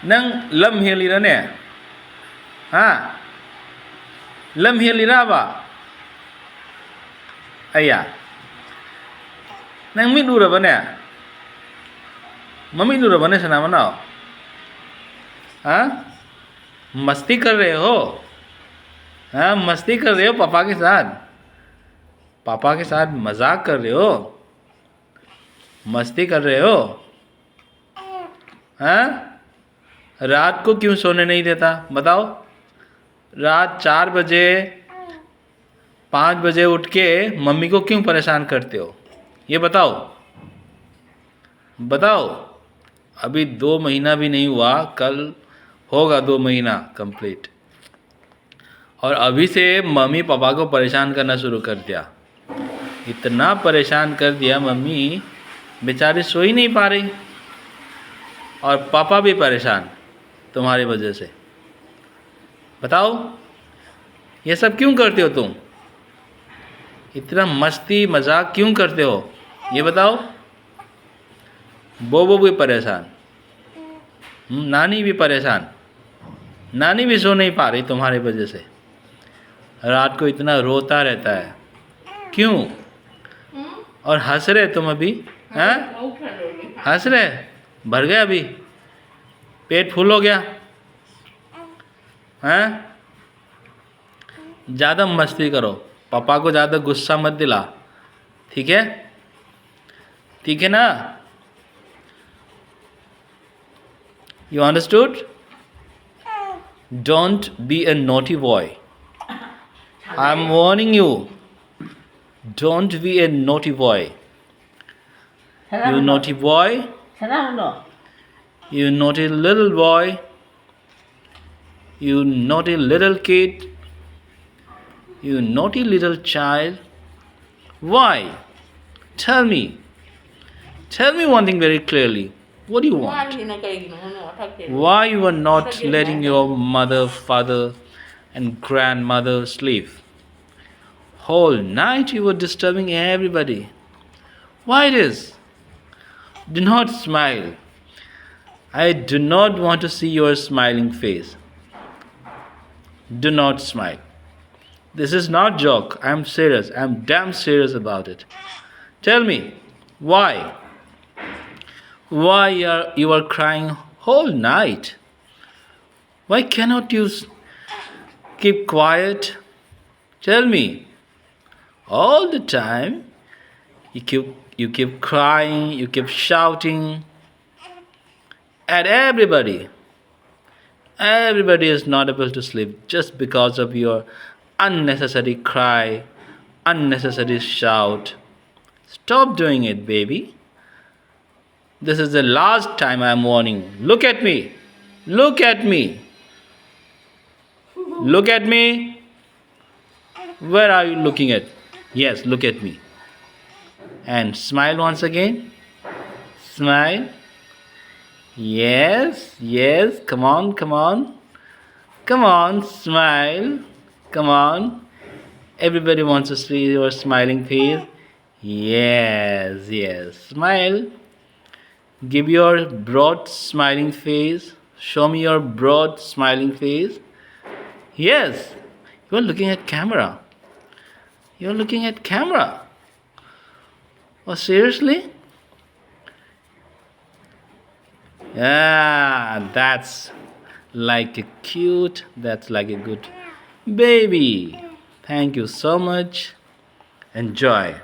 Nang lam helira ne? Ha? Lam helira ba? Aya. Nang mit ura ba ne? Mummy नूर बने सना बनाओ. हाँ मस्ती कर रहे हो. हाँ मस्ती कर रहे हो पापा के साथ. पापा के साथ मजाक कर रहे हो. मस्ती कर रहे हो. हाँ रात को क्यों सोने नहीं देता बताओ. रात 4 बजे 5 बजे उठ के मम्मी को क्यों परेशान करते हो. ये बताओ. बताओ. अभी 2 महीना भी नहीं हुआ. कल होगा 2 महीना कंप्लीट. और अभी से मम्मी पापा को परेशान करना शुरू कर दिया. इतना परेशान कर दिया मम्मी बेचारी सो ही नहीं पा रही. और पापा भी परेशान तुम्हारी वजह से. बताओ ये सब क्यों करते हो तुम. इतना मस्ती मजाक क्यों करते हो ये बताओ. बोबो भी परेशान. नानी भी परेशान. नानी भी सो नहीं पा रही तुम्हारी वजह से. रात को इतना रोता रहता है. क्यों. और हंस रहे तुम अभी. हैं हंस रहे. भर गया अभी. पेट फुल हो गया. हैं ज़्यादा मस्ती करो. पापा को ज़्यादा गुस्सा मत दिला. ठीक है. ठीक है ना. You understood? Don't be a naughty boy. I'm warning you. Don't be a naughty boy. You naughty boy. You naughty little boy. You naughty little kid. You naughty little child. Why? Tell me. Tell me one thing very clearly. What do you want? Why you are not letting your mother, father and grandmother sleep? Whole night you were disturbing everybody. Why it is? Do not smile. I do not want to see your smiling face. Do not smile. This is not joke. I am serious. I am damn serious about it. Tell me, why? Why you are crying whole night? Why cannot you keep quiet? Tell me. All the time you keep crying, you keep shouting at everybody. Everybody is not able to sleep just because of your unnecessary cry, unnecessary shout. Stop doing it, baby. This is the last time I am warning you. Look at me. Look at me. Look at me. Where are you looking at? Yes, look at me. And smile once again. Smile. Yes, yes. Come on, come on. Come on, smile. Come on. Everybody wants to see your smiling face. Yes, yes. Smile. Give your broad smiling face. Show me your broad smiling face. Yes, you are looking at camera. You are looking at camera. Oh, seriously? Yeah, that's like a cute, that's like a good baby. Thank you so much. Enjoy.